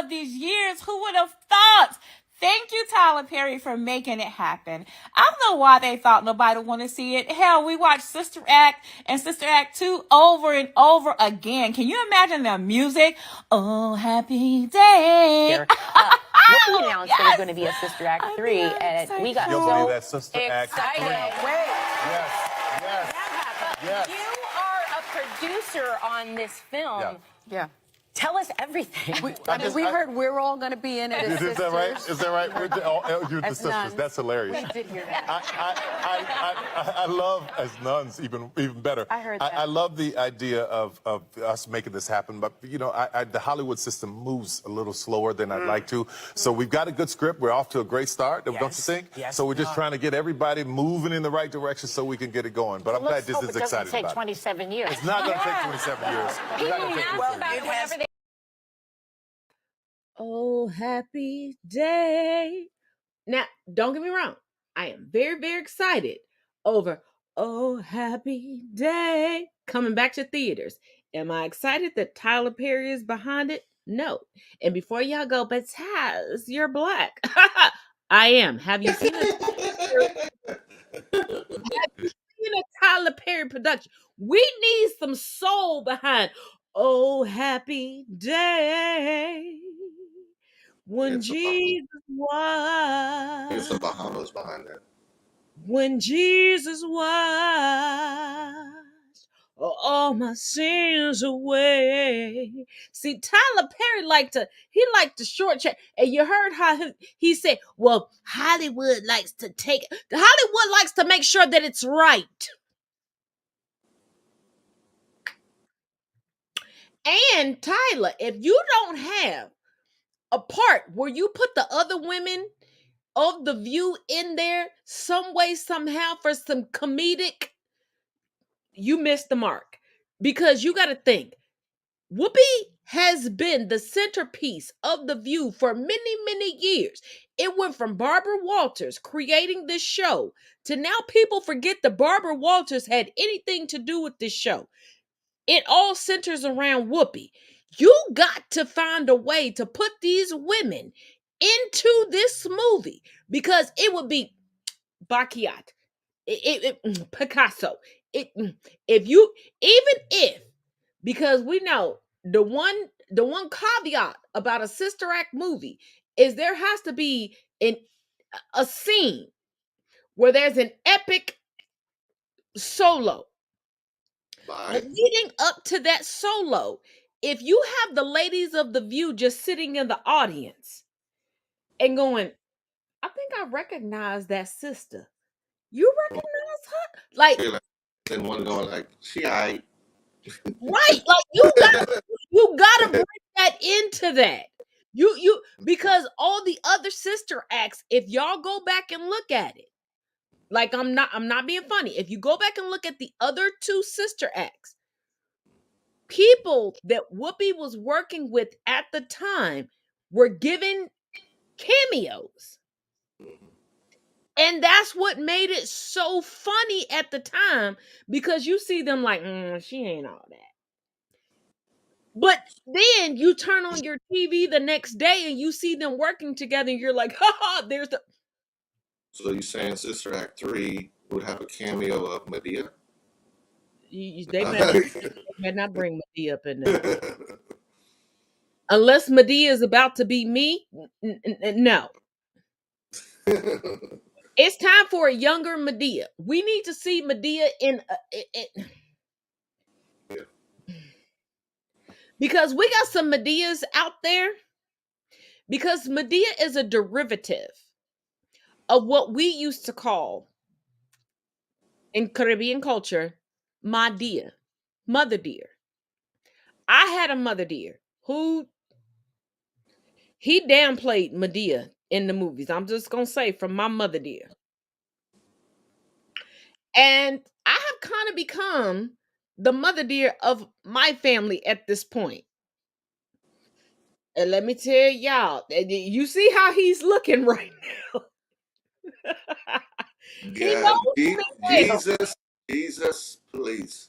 of these years. Who would have thought? Thank you, Tyler Perry, for making it happen. I don't know why they thought nobody would want to see it. Hell, we watched Sister Act and Sister Act 2 over and over again. Can you imagine the music? Oh, happy day. Whoopi announced there's going to be a Sister Act 3, and we got You'll so believe that Sister Act 3. Wait. Yes. That happened. Yes. You are a producer on this film. Yeah. Tell us everything. We heard we're all going to be in it as Is that right? Is that right? You're the As sisters. nuns. That's hilarious. We did hear that. I love, as nuns, even better. I heard that. I love the idea of us making this happen, but you know, the Hollywood system moves a little slower than I'd like to. So we've got a good script. We're off to a great start, don't you think? Yes. So we're just trying to get everybody moving in the right direction so we can get it going. But I'm glad this is exciting. It doesn't take 27 years. It's not going to take 27 years. It's not gonna take 27 years. Oh, happy day. Now, don't get me wrong. I am very, very excited over Oh, happy day coming back to theaters. Am I excited that Tyler Perry is behind it? No. And before y'all go, but Taz, you're black. I am. Have you seen a Tyler Perry production? We need some soul behind Oh, happy day. When Jesus was. There's some Bahamas behind that. When Jesus washed all my sins away. See, Tyler Perry liked to short check. And you heard how he said, well, Hollywood likes to make sure that it's right. And Tyler, if you don't have a part where you put the other women of The View in there some way, somehow, for some comedic, you missed the mark. Because you got to think, Whoopi has been the centerpiece of The View for many, many years. It went from Barbara Walters creating this show to now people forget that Barbara Walters had anything to do with this show. It all centers around Whoopi. You got to find a way to put these women into this movie because it would be Basquiat, Picasso. Because we know the one caveat about a Sister Act movie is there has to be a scene where there's an epic solo. But leading up to that solo, if you have the ladies of The View just sitting in the audience and going, I think I recognize that sister. You recognize her? Like, then one going like, she aight. Right. Like you gotta bring that into that. You because all the other sister acts, if y'all go back and look at it, like I'm not being funny. If you go back and look at the other two sister acts, people that Whoopi was working with at the time were given cameos. And that's what made it so funny at the time because you see them like, she ain't all that. But then you turn on your TV the next day and you see them working together and you're like, haha, there's the... So you're saying Sister Act 3 would have a cameo of Medea? They better not bring Medea up in there. Unless Medea is about to be me, no. It's time for a younger Medea. We need to see Medea in... Because we got some Medeas out there. Because Medea is a derivative of what we used to call in Caribbean culture, my dear, mother dear. I had a mother dear who he downplayed Medea in the movies. I'm just going to say from my mother dear. And I have kind of become the mother dear of my family at this point. And let me tell y'all, you see how he's looking right now. He knows me well. Jesus, please.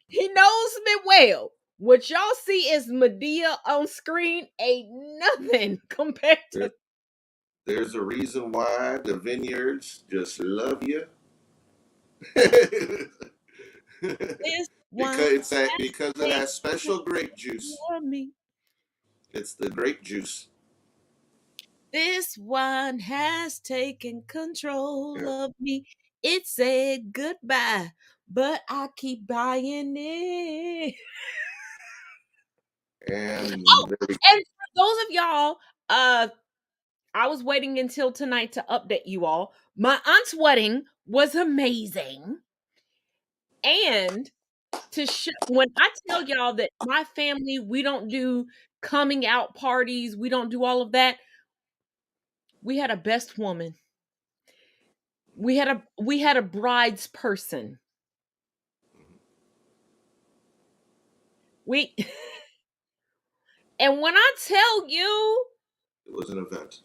He knows me well. What y'all see is Medea on screen ain't nothing compared to. There's a reason why the vineyards just love you. This one Because of that special grape juice. for me. It's the grape juice. This one has taken control Yeah. of me. It said goodbye, but I keep buying it. And Oh, and for those of y'all, I was waiting until tonight to update you all. My aunt's wedding was amazing. And when I tell y'all that my family, we don't do coming out parties, we don't do all of that. We had a best woman. We had a bride's person. We and when I tell you, it was an event.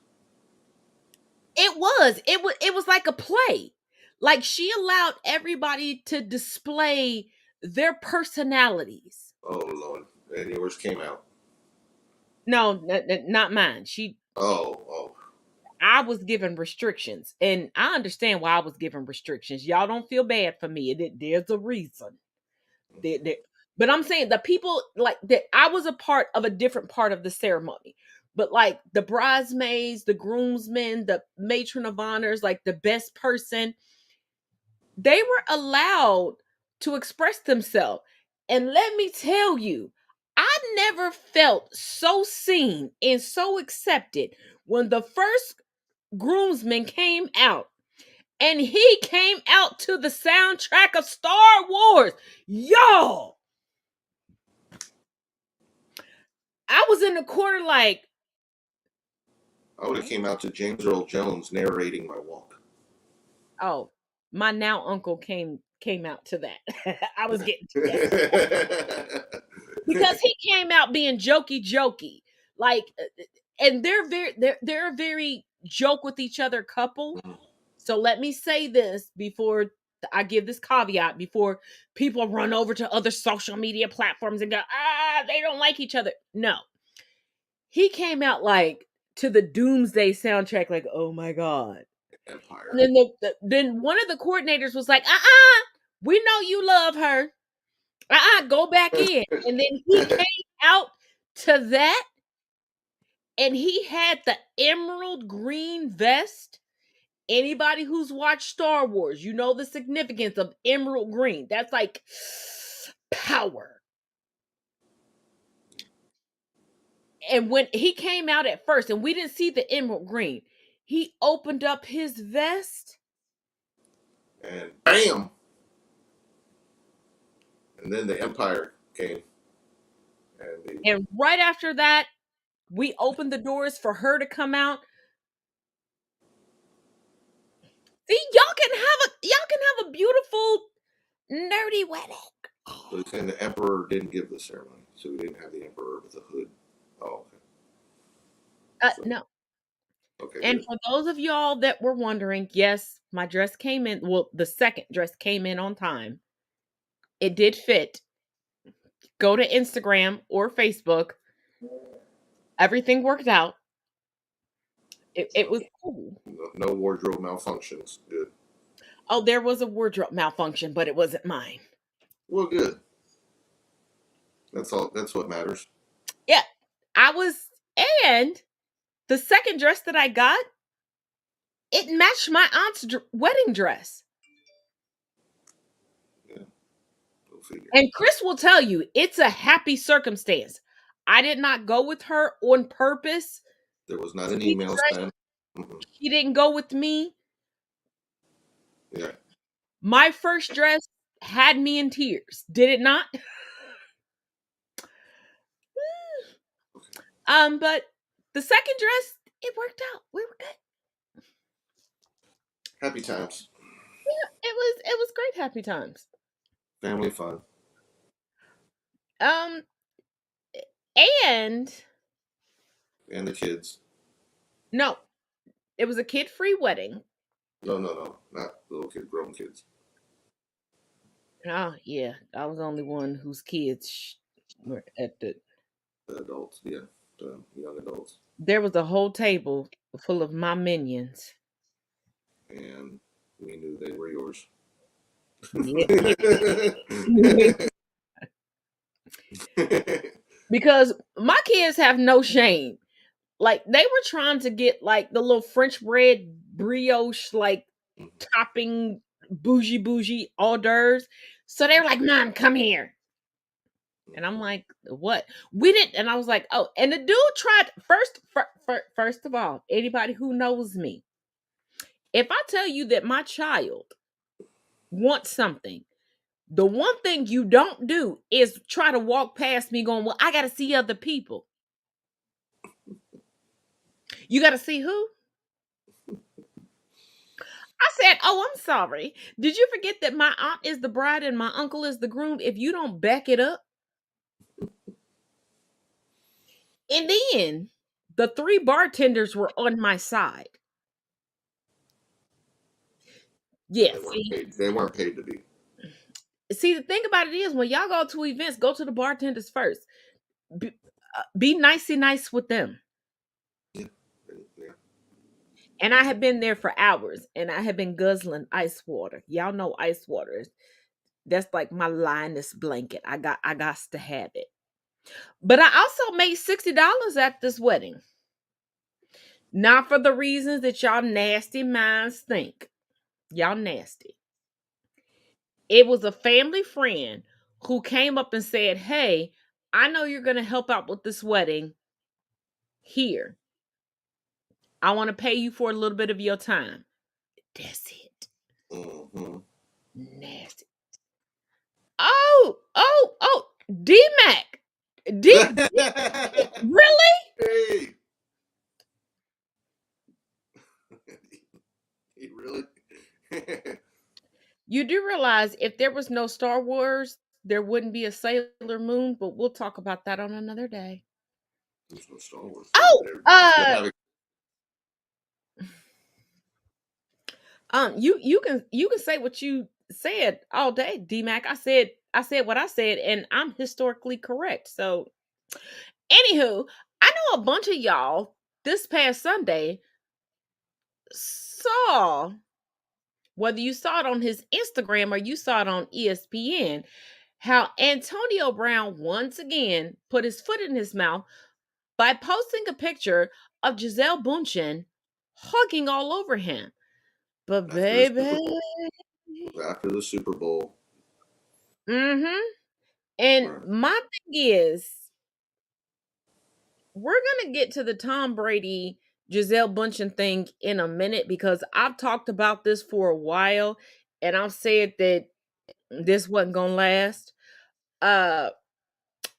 it was like a play. Like she allowed everybody to display their personalities. Oh Lord. And yours came out. No, not mine. Oh. I was given restrictions, and I understand why I was given restrictions. Y'all don't feel bad for me. There's a reason. But I'm saying the people like that. I was a part of a different part of the ceremony, but like the bridesmaids, the groomsmen, the matron of honors, like the best person, they were allowed to express themselves. And let me tell you, I never felt so seen and so accepted when the first groomsman came out. And he came out to the soundtrack of Star Wars. Y'all, I was in the corner like, I would have came out to James Earl Jones narrating my walk. oh, my now uncle came out to that. I was getting to that. Because he came out being jokey. Like and they're a very joke with each other couple. So let me say this before I give this caveat before people run over to other social media platforms and go, they don't like each other. No. He came out like to the Doomsday soundtrack, like, oh my God. Empire. And then then one of the coordinators was like, we know you love her. Go back in. And then he came out to that, and he had the emerald green vest. Anybody who's watched Star Wars, you know the significance of emerald green. That's like power. And when he came out at first, and we didn't see the emerald green, he opened up his vest. And bam! And then the Empire came. And right after that, we opened the doors for her to come out. See, y'all can have a beautiful, nerdy wedding. So he's saying the Emperor didn't give the ceremony, so we didn't have the Emperor with the hood. Oh, okay. No. Okay. And good. for those of y'all that were wondering, yes, my dress came in. Well, the second dress came in on time. It did fit. Go to Instagram or Facebook. Everything worked out. It was cool. No wardrobe malfunctions. Good. Oh, there was a wardrobe malfunction, but it wasn't mine. Well, good. That's all. That's what matters. Yeah, and the second dress that I got, it matched my aunt's wedding dress. Yeah. Go figure. And Chris will tell you, it's a happy circumstance. I did not go with her on purpose. There was not an email sent. She didn't go with me. Yeah. My first dress had me in tears. Did it not? But the second dress, it worked out. We were good. Happy times. Yeah, it was great happy times. Family fun. And the kids. No, it was a kid-free wedding. No, not little kid, grown kids. Oh yeah, I was the only one whose kids We're at the adults, yeah, young adults, there was a whole table full of my minions. and we knew they were yours. Yeah. Because my kids have no shame. Like they were trying to get like the little French bread brioche, like topping bougie hors d'oeuvres. So they were like, "Mom, come here." And I'm like, "What?" We didn't. And I was like, "Oh." And the dude tried first of all, anybody who knows me, if I tell you that my child wants something, the one thing you don't do is try to walk past me going, "Well, I got to see other people." You got to see who? I said, "Oh, I'm sorry. Did you forget that my aunt is the bride and my uncle is the groom if you don't back it up?" And then the 3 bartenders were on my side. Yeah, They weren't paid to be. see, the thing about it is when y'all go to events, go to the bartenders first. Be nicey nice with them. Yeah. And I have been there for hours and I have been guzzling ice water. Y'all know ice water. That's like my Linus blanket. I got to have it. But I also made $60 at this wedding. Not for the reasons that y'all nasty minds think. Y'all nasty. It was a family friend who came up and said, "Hey, I know you're going to help out with this wedding. Here, I want to pay you for a little bit of your time." That's it. Mm-hmm. Nasty. Oh, D-Mac. Really? Hey. He really? You do realize if there was no Star Wars, there wouldn't be a Sailor Moon, but we'll talk about that on another day. There's no Star Wars. Oh, you can say what you said all day, D-Mac. I said what I said, and I'm historically correct. So, anywho, I know a bunch of y'all this past Sunday saw, whether you saw it on his Instagram or you saw it on ESPN, how Antonio Brown once again put his foot in his mouth by posting a picture of Gisele Bündchen hugging all over him. But baby, after the Super Bowl. mm-hmm. And my thing is, we're gonna get to the Tom Brady Gisele Bündchen thing in a minute because I've talked about this for a while, and I've said that this wasn't gonna last. And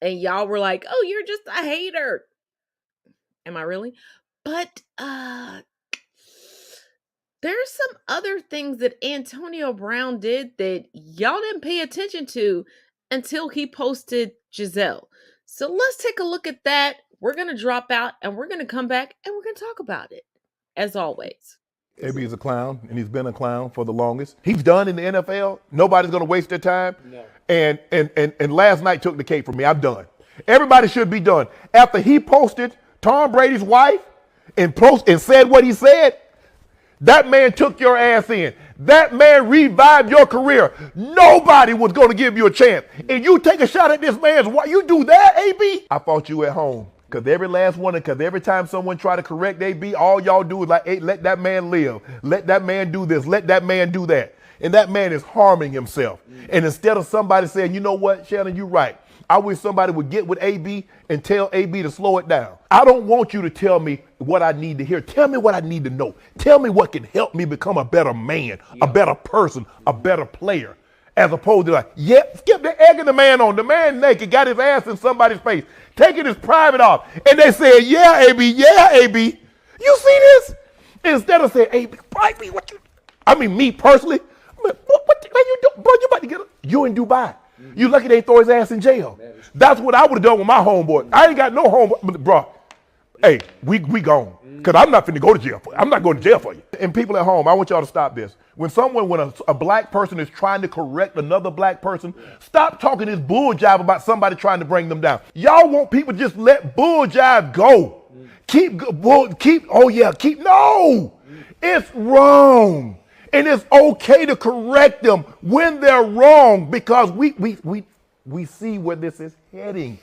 y'all were like, "Oh, you're just a hater." Am I really? But there's some other things that Antonio Brown did that y'all didn't pay attention to until he posted Gisele. So let's take a look at that. We're going to drop out and we're going to come back and we're going to talk about it, as always. AB is a clown, and he's been a clown for the longest. He's done in the NFL. Nobody's going to waste their time. No. And last night took the cake for me. I'm done. Everybody should be done. After he posted Tom Brady's wife and said what he said, that man took your ass in. That man revived your career. Nobody was going to give you a chance. And you take a shot at this man's wife. You do that, AB? I fought you at home. Because every last one, because every time someone try to correct AB, all y'all do is like, hey, let that man live. Let that man do this. Let that man do that. And that man is harming himself. And instead of somebody saying, you know what, Shannon, you're right. I wish somebody would get with AB and tell AB to slow it down. I don't want you to tell me what I need to hear. Tell me what I need to know. Tell me what can help me become a better man, a better person, a better player. As opposed to like, skip the egg and the man on. The man naked, got his ass in somebody's face, taking his private off. And they said, yeah, AB. You see this? Instead of saying, AB, what you, I mean, me personally, what you doing? Bro, you about to get you in Dubai. You lucky they throw his ass in jail. That's what I would have done with my homeboy. I ain't got no homeboy, bro. Hey, we gone. Because I'm not finna go to jail for you. I'm not going to jail for you. And people at home, I want y'all to stop this. When a black person is trying to correct another black person, stop talking this bull jive about somebody trying to bring them down. Y'all want people to just let bull jive go. No. It's wrong. And it's okay to correct them when they're wrong because we see where this is heading.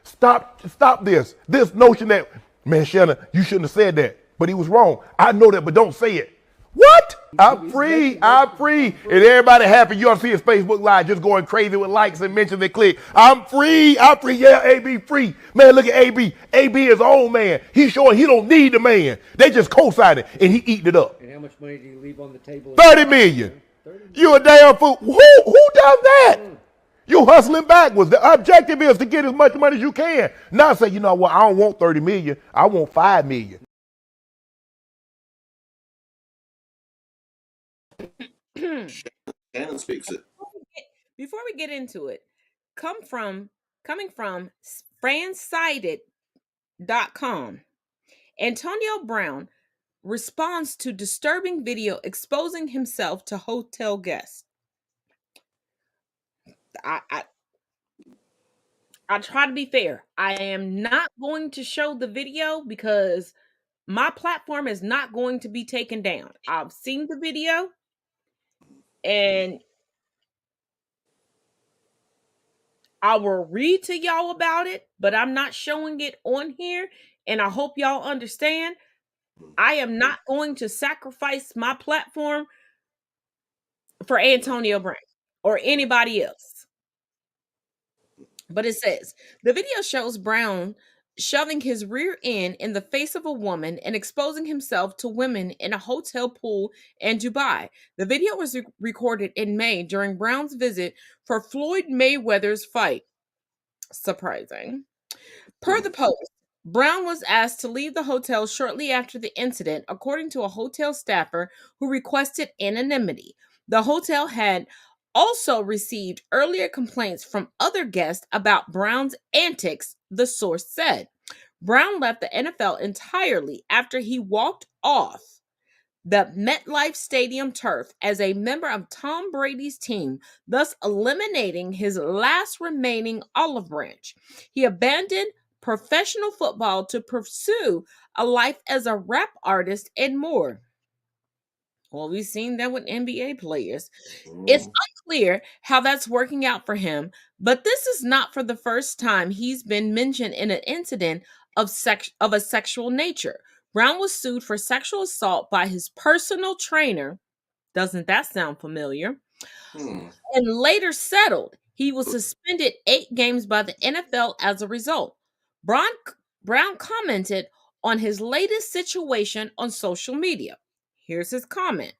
Stop this notion that, man, Shanna, you shouldn't have said that, but he was wrong. I know that, but don't say it. What? I'm free. And everybody happy. You ought to see his Facebook Live just going crazy with likes and mentions and click. I'm free. Yeah, AB free. Man, look at AB. AB is old man. He's showing he don't need the man. They just co-signed it and he eating it up. And how much money do you leave on the table? 30 million. You a damn fool. Who does that? You hustling backwards. The objective is to get as much money as you can. Not say, you know what, I don't want 30 million. I want 5 million. Shannon speaks it. Before we get into it, coming from fansided.com, Antonio Brown responds to disturbing video exposing himself to hotel guests. I try to be fair. I am not going to show the video because my platform is not going to be taken down. I've seen the video and I will read to y'all about it, but I'm not showing it on here. And I hope y'all understand. I am not going to sacrifice my platform for Antonio Brown or anybody else. But it says the video shows Brown shoving his rear end in the face of a woman and exposing himself to women in a hotel pool in Dubai. The video was recorded in May during Brown's visit for Floyd Mayweather's fight. Surprising. Per the post, Brown was asked to leave the hotel shortly after the incident, according to a hotel staffer who requested anonymity. The hotel had also received earlier complaints from other guests about Brown's antics, the source said. Brown left the NFL entirely after he walked off the MetLife Stadium turf as a member of Tom Brady's team, thus eliminating his last remaining olive branch. He abandoned professional football to pursue a life as a rap artist and more. Well, we've seen that with NBA players. It's unclear how that's working out for him, but this is not for the first time he's been mentioned in an incident of a sexual nature. Brown was sued for sexual assault by his personal trainer. Doesn't that sound familiar? And later settled. He was suspended 8 games by the NFL as a result. Brown commented on his latest situation on social media. Here's his comment.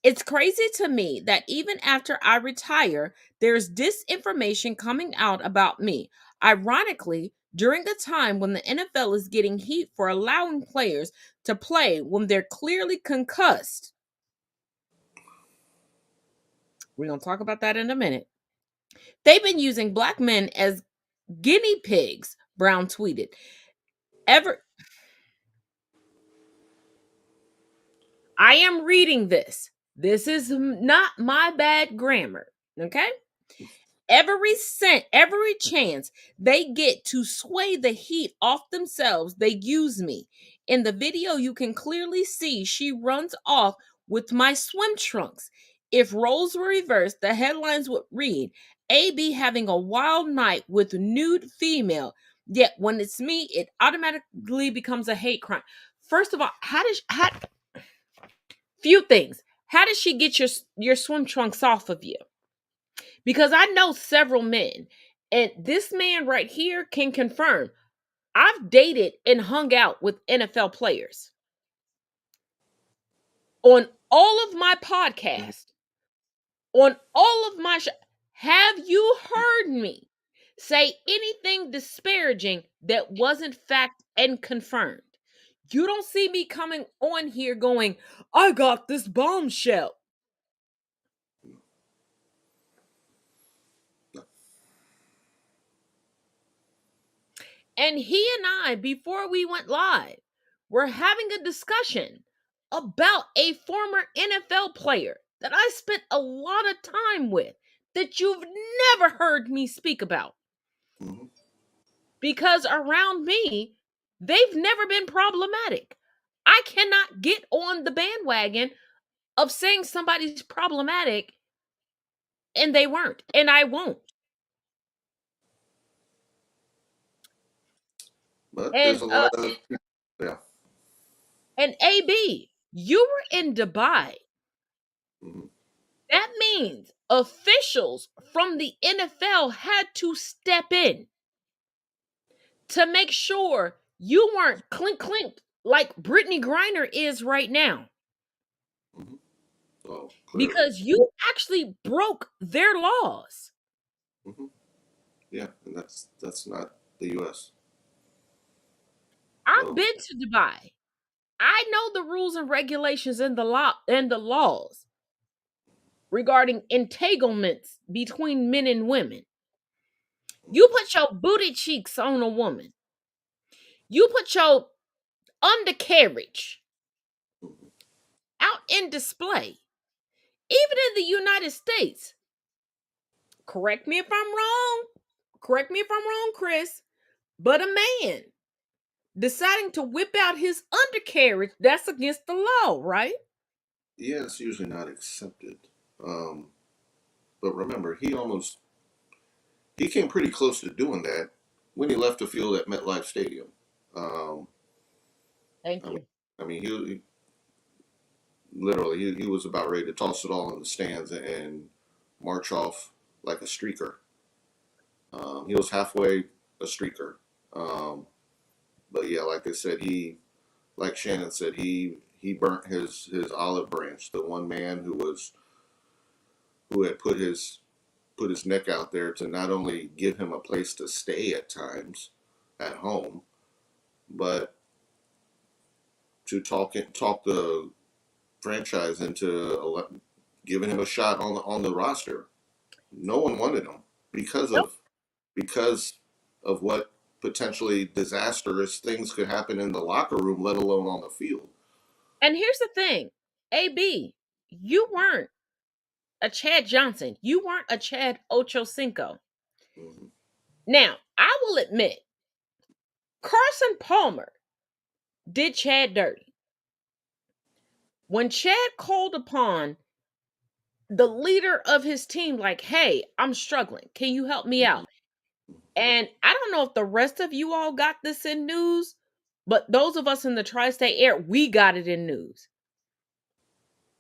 It's crazy to me that even after I retire, there's disinformation coming out about me. Ironically, during the time when the NFL is getting heat for allowing players to play when they're clearly concussed. We're going to talk about that in a minute. They've been using black men as guinea pigs, Brown tweeted. I am reading this. This is not my bad grammar, okay? Every chance they get to sway the heat off themselves, they use me. In the video, you can clearly see she runs off with my swim trunks. If roles were reversed, the headlines would read, AB having a wild night with nude female. Yet when it's me, it automatically becomes a hate crime. First of all, few things. How did she get your swim trunks off of you? Because I know several men, and this man right here can confirm. I've dated and hung out with NFL players. On all of my podcasts, on all of my have you heard me say anything disparaging that wasn't fact and confirmed? You don't see me coming on here going, I got this bombshell. And he and I, before we went live, we're having a discussion about a former NFL player that I spent a lot of time with that you've never heard me speak about. Mhm. Because around me, they've never been problematic. I cannot get on the bandwagon of saying somebody's problematic and they weren't, and I won't. But And there's a lot of yeah. and AB, you were in Dubai. Mhm. That means officials from the NFL had to step in to make sure you weren't clink clink like Brittany Griner is right now. Mhm. So clearly, Because you actually broke their laws. hmm yeah, and that's not the U.S. I've So been to Dubai. I know the rules and regulations and the laws regarding entanglements between men and women. You put your booty cheeks on a woman. You put your undercarriage mhm. out in display. Even in the United States. Correct me if I'm wrong. Correct me if I'm wrong, Chris. But a man deciding to whip out his undercarriage, that's against the law, right? Yeah, it's usually not accepted. Um, but remember, he came pretty close to doing that when he left the field at MetLife Stadium. Um, Thank I mean, you. I mean, he literally he was about ready to toss it all in the stands and march off like a streaker. He was halfway a streaker. Um, but yeah, like I said, like Shannon said, he burnt his olive branch. The one man who had put his neck out there to not only give him a place to stay at times at home, but to talk the franchise into giving him a shot on the roster. No one wanted him because Nope. because of what potentially disastrous things could happen in the locker room, let alone on the field. And here's the thing, AB, you weren't a Chad Johnson. You weren't a Chad Ochocinco. Mm-hmm. Now, I will admit, Carson Palmer did Chad dirty. When Chad called upon the leader of his team, like, hey, I'm struggling. Can you help me out? And I don't know if the rest of you all got this in news, but those of us in the tri-state area, we got it in news.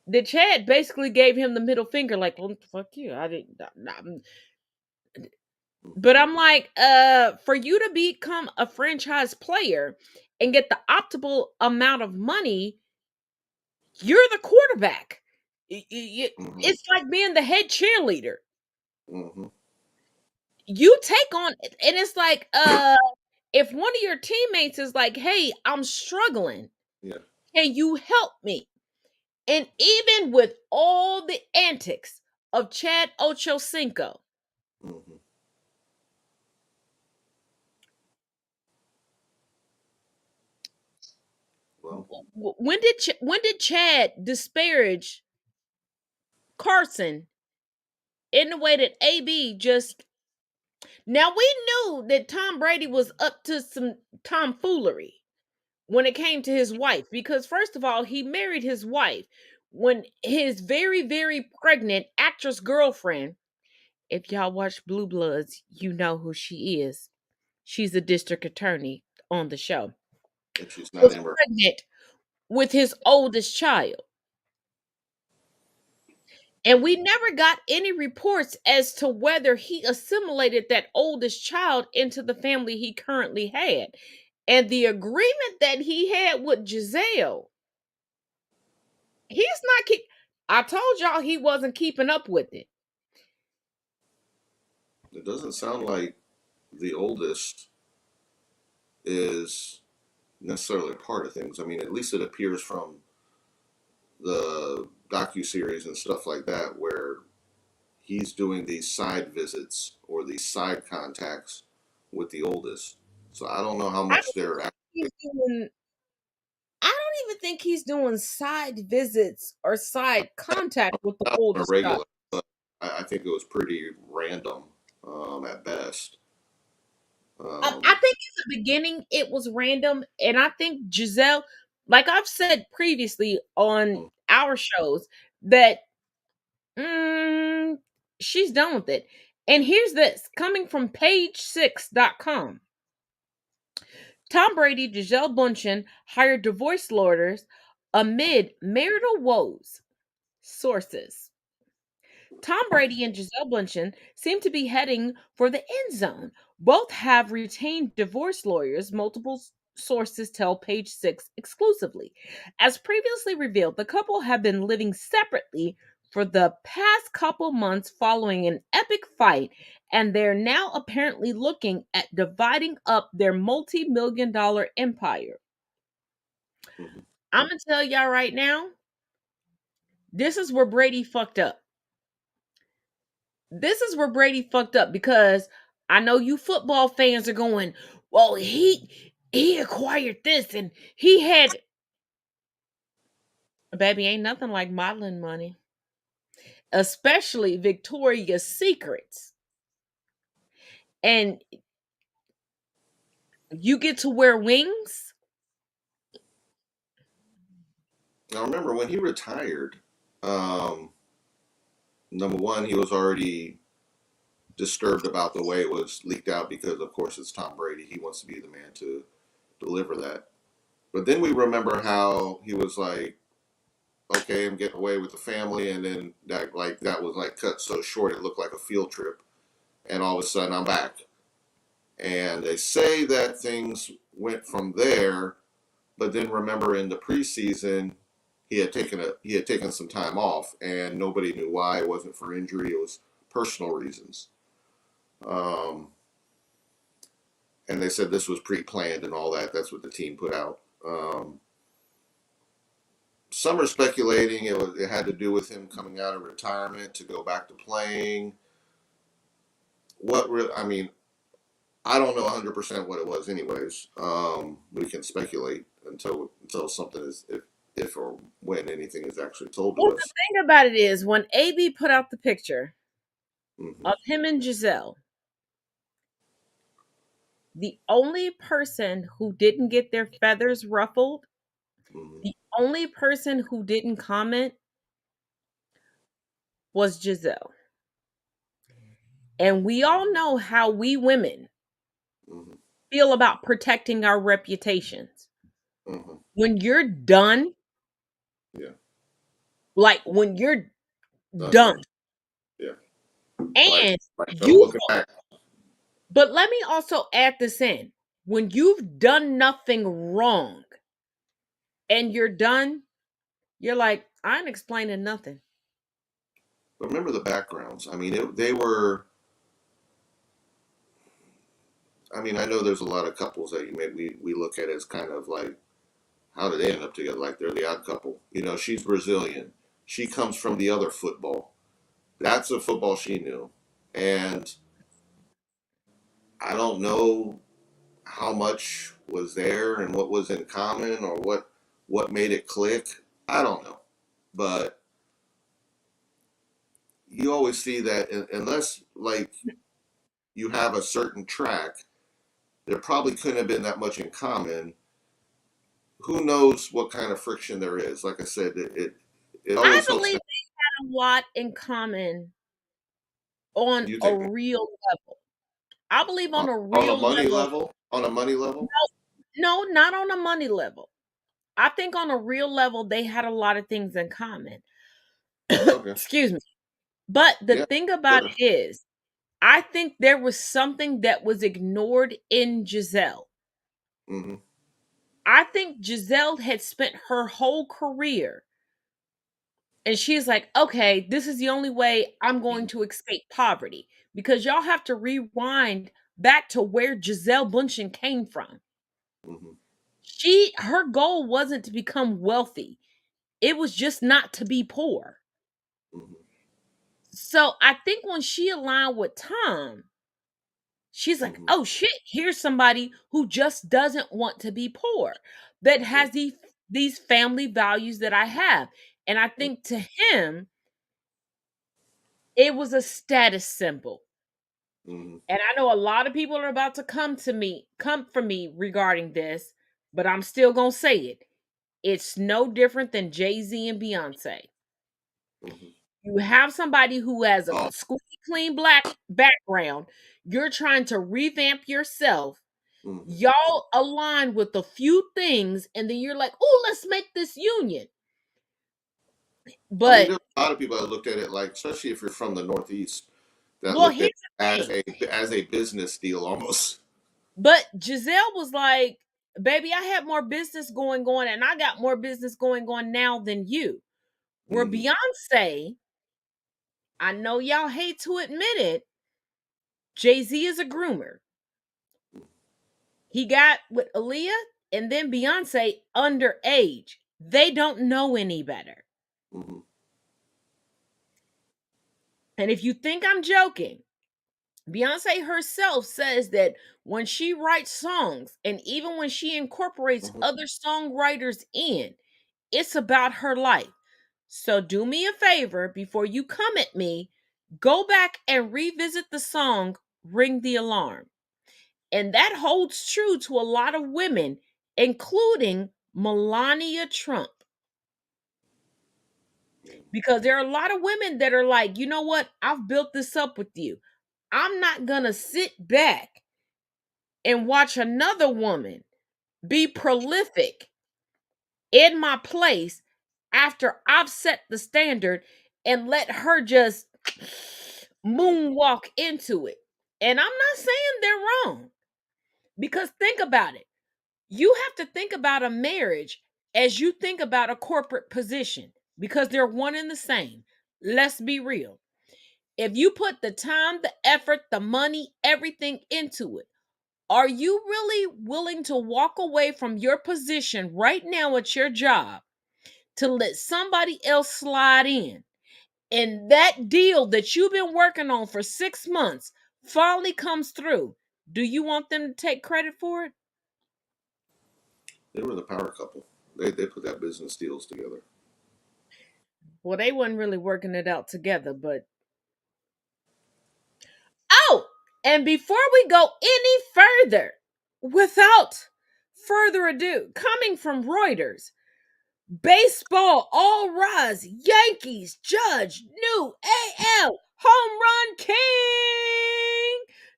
The Chad basically gave him the middle finger, like, well, fuck you. I didn't. But I'm like, for you to become a franchise player and get the optimal amount of money, you're the quarterback. Mm-hmm. It's like being the head cheerleader. Mm-hmm. You take on, and it's like, if one of your teammates is like, hey, I'm struggling, Yeah. can you help me? And even with all the antics of Chad Ochocinco, Mm-hmm. Well, when did Chad disparage Carson in the way that AB just? Now we knew that Tom Brady was up to some tomfoolery when it came to his wife, because first of all, he married his wife when his very, very pregnant actress girlfriend, if y'all watch Blue Bloods, you know who she is. She's a district attorney on the show. if she's not Was Amber. pregnant with his oldest child. And we never got any reports as to whether he assimilated that oldest child into the family he currently had. And the agreement that he had with Giselle, he's not keep. I told y'all he wasn't keeping up with it. It doesn't sound like the oldest is necessarily part of things. I mean, at least it appears from the docu-series and stuff like that where he's doing these side visits or these side contacts with the oldest. So I don't know how I much they're think he's doing. don't even think he's doing side visits or side contact with the Not on a oldest regular, daughter. but I think it was pretty random at best. I think in the beginning it was random, and I think Giselle, like I've said previously on our shows, that she's done with it. And here's this coming from page6.com. Tom Brady, Giselle Bundchen hired divorce lawyers amid marital woes. Sources. Tom Brady and Giselle Bundchen seem to be heading for the end zone. Both have retained divorce lawyers, multiple sources tell Page Six exclusively. As previously revealed, the couple have been living separately for the past couple months following an epic fight, and they're now apparently looking at dividing up their multi-million-dollar empire. I'm going to tell y'all right now, this is where Brady fucked up. This is where Brady fucked up, because I know you football fans are going, well, he acquired this and he had, baby, ain't nothing like modeling money, especially Victoria's Secrets. And you get to wear wings. Now remember when he retired, number one, he was already disturbed about the way it was leaked out because, of course, it's Tom Brady. He wants to be the man to deliver that. But then we remember how he was like, okay, I'm getting away with the family, and then that was like cut so short it looked like a field trip, and all of a sudden I'm back. And they say that things went from there, but then remember in the preseason he had taken some time off, and nobody knew why. It wasn't for injury; it was personal reasons. And they said this was pre-planned and all that. That's what the team put out. Some are speculating it had to do with him coming out of retirement to go back to playing. I mean, I don't know 100% what it was. Anyways, we can speculate until something is if or when anything is actually told to Well, us. the thing about it is, when AB put out the picture Mm-hmm. of him and Giselle, the only person who didn't get their feathers ruffled, Mm-hmm. the only person who didn't comment was Giselle. And we all know how we women Mm-hmm. feel about protecting our reputations. Mm-hmm. When you're done, Yeah. like when you're done, Yeah. and Like no you, looking back. but let me also add this in. When you've done nothing wrong and you're done, you're like, I ain't explaining nothing. But remember the backgrounds. I mean, they were. I mean, I know there's a lot of couples that we look at as kind of like, how did they end up together? Like they're the odd couple. You know, she's Brazilian. She comes from the other football. That's a football she knew. And I don't know how much was there and what was in common or what made it click. I don't know. But you always see that unless like you have a certain track, there probably couldn't have been that much in common. Who knows what kind of friction there is? Like I said, it I always helps. believe they had a lot in common on You a think real level. I believe on a on a real money level. level? On a money level? No, not on a money level. I think on a real level, they had a lot of things in common. Okay. Excuse me. But the Yeah. thing about Sure. it is, I think there was something that was ignored in Giselle. Mm-hmm. I think Giselle had spent her whole career, and she's like, okay, this is the only way I'm going to escape poverty. Because y'all have to rewind back to where Giselle Bundchen came from. Mm-hmm. Her goal wasn't to become wealthy. It was just not to be poor. Mm-hmm. So I think when she aligned with Tom, she's like, Mm-hmm. oh shit, here's somebody who just doesn't want to be poor, that has the these family values that I have. And I think to him, it was a status symbol. Mm-hmm. And I know a lot of people are about to come for me regarding this, but I'm still going to say it. It's no different than Jay-Z and Beyonce. Mm-hmm. You have somebody who has a Oh, squeaky clean black background. You're trying to revamp yourself. mm-hmm. Y'all align with a few things, and then you're like, "Oh, let's make this union." I mean, But there's a lot of people that looked at it like, especially if you're from the Northeast, that well, looked at here's it the thing. as a business deal almost. But Giselle was like, "Baby, I had more business going on, and I got more business going on now than you." Where Mm-hmm. Beyonce, I know y'all hate to admit it, Jay-Z is a groomer. He got with Aaliyah and then Beyonce underage. They don't know any better. Mm-hmm. And if you think I'm joking, Beyonce herself says that when she writes songs and even when she incorporates Mm-hmm. other songwriters in, it's about her life. So do me a favor before you come at me, go back and revisit the song Ring the Alarm. And that holds true to a lot of women, including Melania Trump. Because there are a lot of women that are like, you know what? I've built this up with you. I'm not going to sit back and watch another woman be prolific in my place after I've set the standard and let her just moonwalk into it. And I'm not saying they're wrong, because think about it. You have to think about a marriage as you think about a corporate position, because they're one and the same. Let's be real. If you put the time, the effort, the money, everything into it, are you really willing to walk away from your position right now at your job to let somebody else slide in? And that deal that you've been working on for 6 months finally comes through. Do you want them to take credit for it? They were the power couple. They put that business deals together. Well, they wasn't really working it out together, but oh, and before we go any further, without further ado, coming from Reuters, baseball all rise, Yankees judge new AL home run king.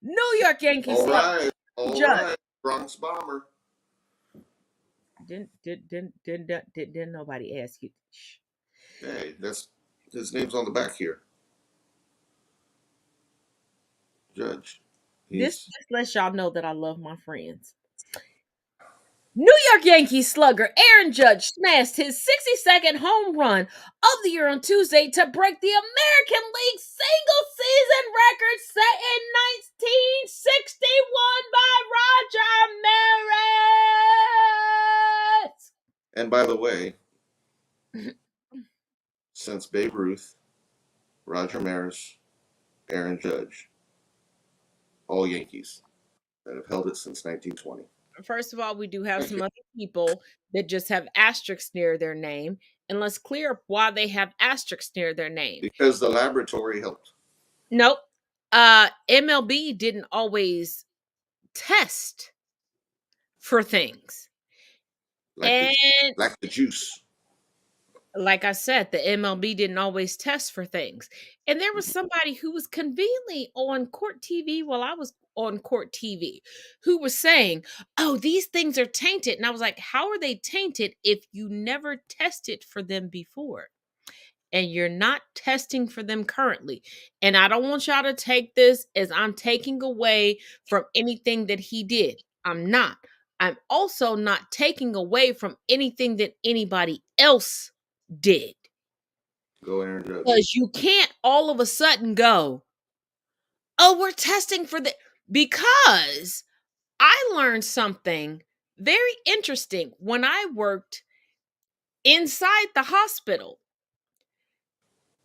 New York Yankees All slugger right, all judge. right, Bronx Bomber. Didn't nobody ask you? Shh. Hey, that's his name's on the back here. Judge. This He's just lets y'all know that I love my friends. New York Yankees slugger Aaron Judge smashed his 62nd home run of the year on Tuesday to break the American League single season record set in 1961 by Roger Maris. and by the way, since Babe Ruth, Roger Maris, Aaron Judge, all Yankees that have held it since 1920. First of all, we do have Thank some you. other people that just have asterisks near their name, and let's clear up why they have asterisks near their name. Because the laboratory helped. Nope. MLB didn't always test for things. Like And the juice. like I said, the MLB didn't always test for things. And there was somebody who was conveniently on court TV while I was on court TV who was saying, "Oh, these things are tainted." And I was like, "How are they tainted if you never tested for them before? And you're not testing for them currently." And I don't want y'all to take this as I'm taking away from anything that he did. I'm not. I'm also not taking away from anything that anybody else did. Go Aaron Judge. Because you can't all of a sudden go, "Oh, we're testing for the," because I learned something very interesting when I worked inside the hospital.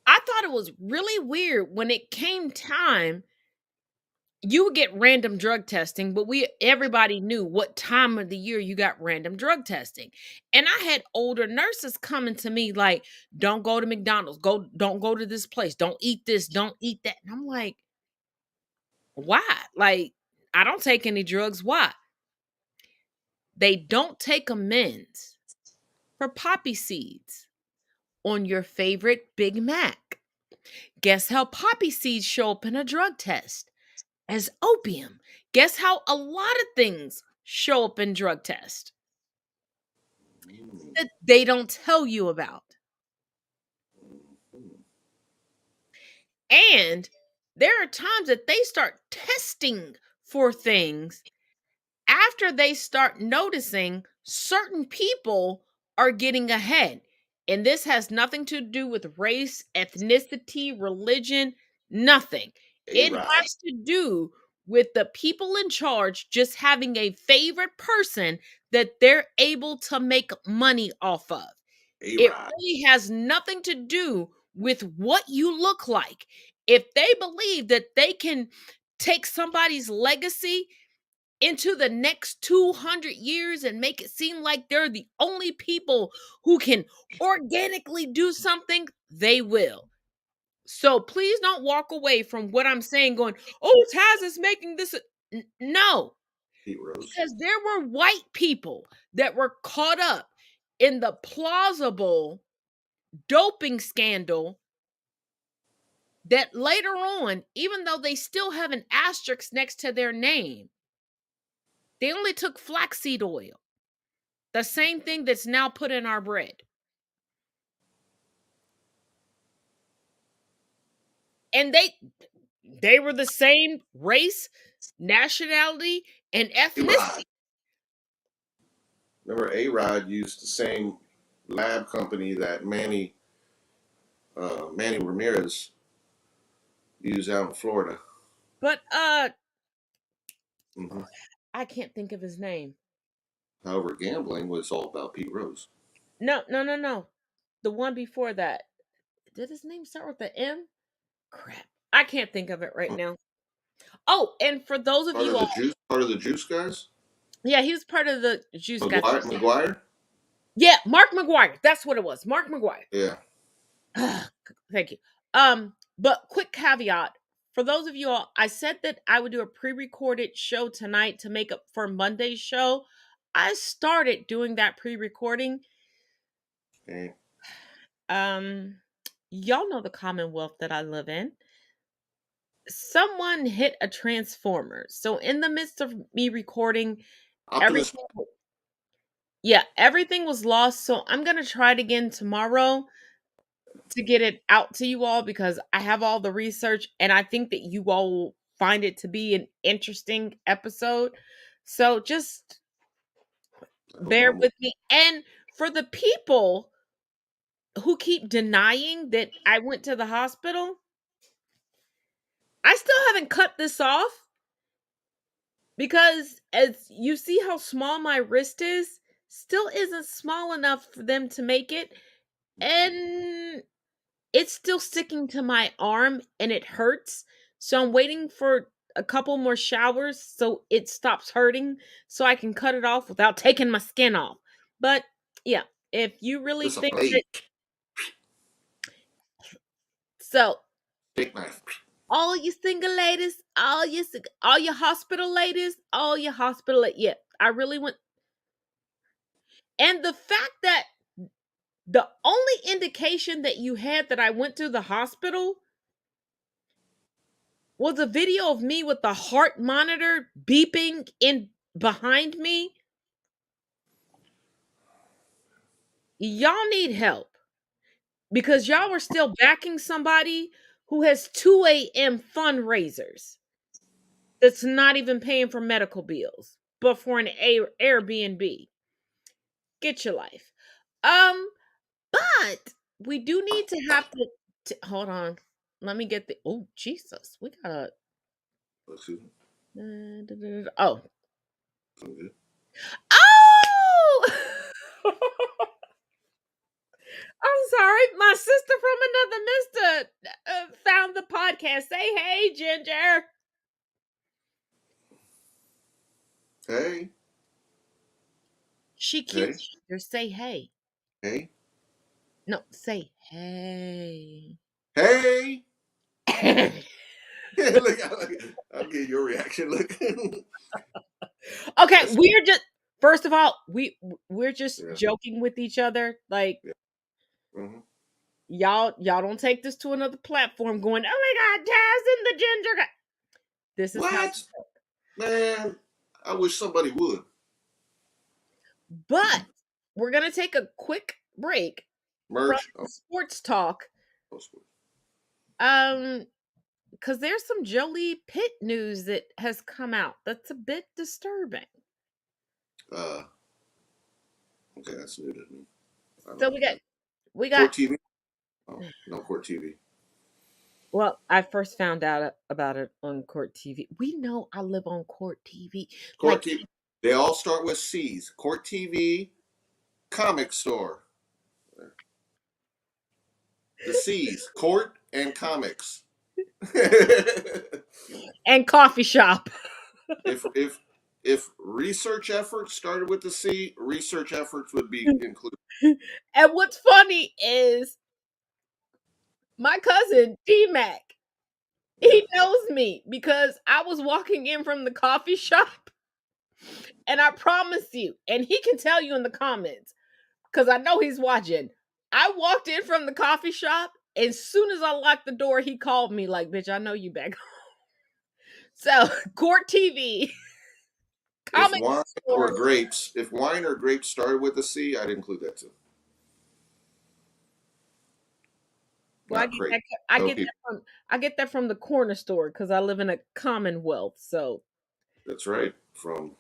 I thought it was really weird when it came time you would get random drug testing, but everybody knew what time of the year you got random drug testing. And I had older nurses coming to me like, don't go to McDonald's, don't go to this place, don't eat this, don't eat that. And I'm like, why? Like, I don't take any drugs. Why? They don't take amends for poppy seeds on your favorite Big Mac. Guess how poppy seeds show up in a drug test? As opium. Guess how a lot of things show up in drug tests that they don't tell you about. And there are times that they start testing for things after they start noticing certain people are getting ahead. And this has nothing to do with race, ethnicity, religion, nothing. It has to do with the people in charge just having a favorite person that they're able to make money off of. It really has nothing to do with what you look like. If they believe that they can take somebody's legacy into the next 200 years and make it seem like they're the only people who can organically do something, they will. So please don't walk away from what I'm saying going, oh, Taz is making this. No, because there were white people that were caught up in the plausible doping scandal that later on, even though they still have an asterisk next to their name, they only took flaxseed oil, the same thing that's now put in our bread. And they were the same race, nationality, and ethnicity. Remember, A-Rod used the same lab company that Manny Ramirez used out in Florida. But I can't think of his name. However, gambling was all about Pete Rose. No. The one before that. Did his name start with an M? Crap. I can't think of it right now. Oh, and for those of you all, part of the Juice guys? Yeah, he was part of the Juice guys. McGuire? Yeah, Mark McGuire. That's what it was. Mark McGuire. Yeah. Thank you. But quick caveat. For those of you all, I said that I would do a pre-recorded show tonight to make up for Monday's show. I started doing that pre-recording. Okay. Y'all know the Commonwealth that I live in. Someone hit a transformer. So in the midst of me recording, everything was lost. So I'm gonna try it again tomorrow to get it out to you all because I have all the research and I think that you all will find it to be an interesting episode. So just bear with me. And for the people who keep denying that I went to the hospital, I still haven't cut this off because as you see how small my wrist is, still isn't small enough for them to make it. And it's still sticking to my arm and it hurts. So I'm waiting for a couple more showers so it stops hurting so I can cut it off without taking my skin off. But yeah, if you really think that. So Big knife. all you single ladies, all your hospital ladies, yeah, I really want. And the fact that the only indication that you had that I went to the hospital was a video of me with the heart monitor beeping in behind me. Y'all need help because y'all were still backing somebody who has 2 a.m. fundraisers that's not even paying for medical bills, but for an Airbnb. Get your life. But we do need to have to hold on. Let me get the Jesus. We gotta oh. Oh I'm sorry. My sister from another mister found the podcast. Say hey, Ginger. Hey, She hey, keeps her say hey. hey, No, say hey. hey. Look, I'll get your reaction. Look. Okay, That's, we're just first of all, we're just yeah, joking with each other. Like yeah. Hmm. y'all don't take this to another platform going, oh my god, Taz and the ginger guy. This is how, What? Man, I wish somebody would. but we're gonna take a quick break from Merch. Oh, sports talk. Um, because there's some Jolie Pitt news that has come out that's a bit disturbing. uh, okay, that's new to me. I So don't know. we got Court TV? Oh, no Court TV. well, I first found out about it on Court TV. We know I live on Court TV. Like Court TV. They all start with C's. Court TV, comic store. The C's, court and comics. and coffee shop. if research efforts started with the C, research efforts would be included. And what's funny is my cousin D Mac. Yeah. He knows me because I was walking in from the coffee shop, and I promise you, and he can tell you in the comments because I know he's watching. I walked in from the coffee shop. As soon as I locked the door, he called me like, "Bitch, I know you back home." So, Court TV, If comic wine or store. grapes, if wine or grapes started with a C, I'd include that too. Well, Not crepe. that from I get that from the corner store because I live in a commonwealth. So, That's right. From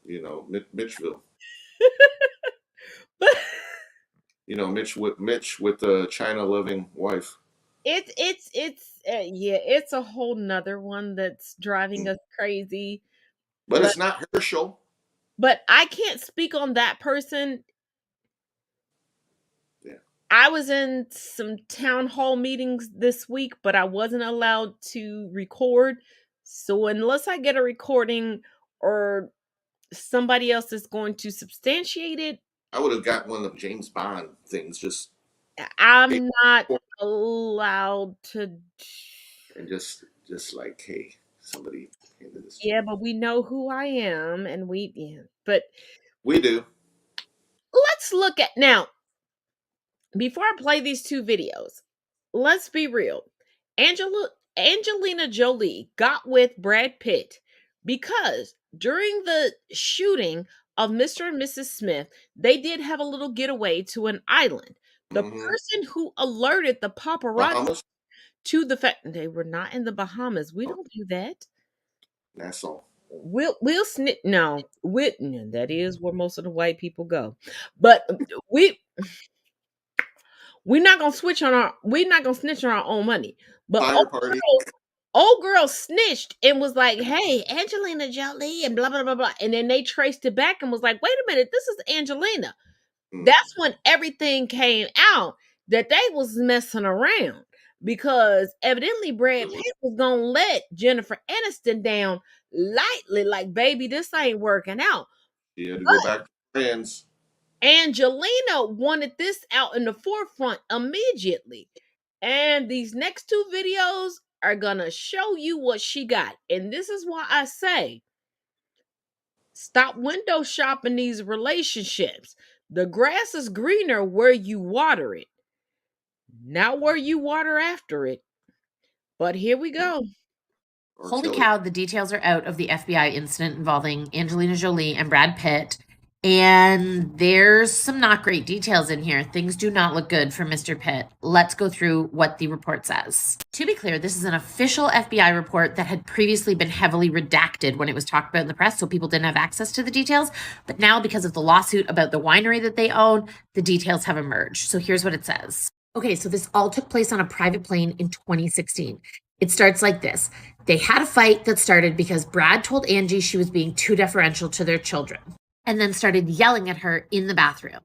Mitchville. but Mitch with the China loving wife. it's a whole nother one that's driving Mm. us crazy. But But it's not Herschel. I can't speak on that person. Yeah. I was in some town hall meetings this week, but I wasn't allowed to record. So unless I get a recording or somebody else is going to substantiate it, I would have got one of the James Bond things, just I'm not allowed to. and just like, hey, somebody handed this to Yeah, me. but we know who I am, and but We do. let's look at now. Before I play these two videos, let's be real. Angelina Jolie got with Brad Pitt because during the shooting of Mr. and Mrs. Smith, they did have a little getaway to an island. The Mm-hmm. person who alerted the paparazzi Bahamas, to the fact they were not in the Bahamas. We oh, don't do that. Nassau. We'll snitch. No, that is where most of the white people go. But we we're not gonna snitch on our own money. But Fire party. old girl snitched and was like, hey, Angelina Jolie and blah blah blah blah. And then they traced it back and was like, wait a minute, this is Angelina. Mm. That's when everything came out that they was messing around because evidently Brad Pitt was gonna let Jennifer Aniston down lightly, like, baby, this ain't working out. You had to go back to friends. Angelina wanted this out in the forefront immediately. And these next two videos are going to show you what she got. And this is why I say stop window shopping these relationships. The grass is greener where you water it, not where you water after it. But here we go. Holy cow, the details are out of the FBI incident involving Angelina Jolie and Brad Pitt. And there's some not great details in here. Things do not look good for Mr. Pitt. Let's go through what the report says. To be clear, this is an official FBI report that had previously been heavily redacted when it was talked about in the press, so people didn't have access to the details. But now, because of the lawsuit about the winery that they own, the details have emerged. So here's what it says. Okay, so this all took place on a private plane in 2016. It starts like this. They had a fight that started because Brad told Angie she was being too deferential to their children, and then started yelling at her in the bathroom.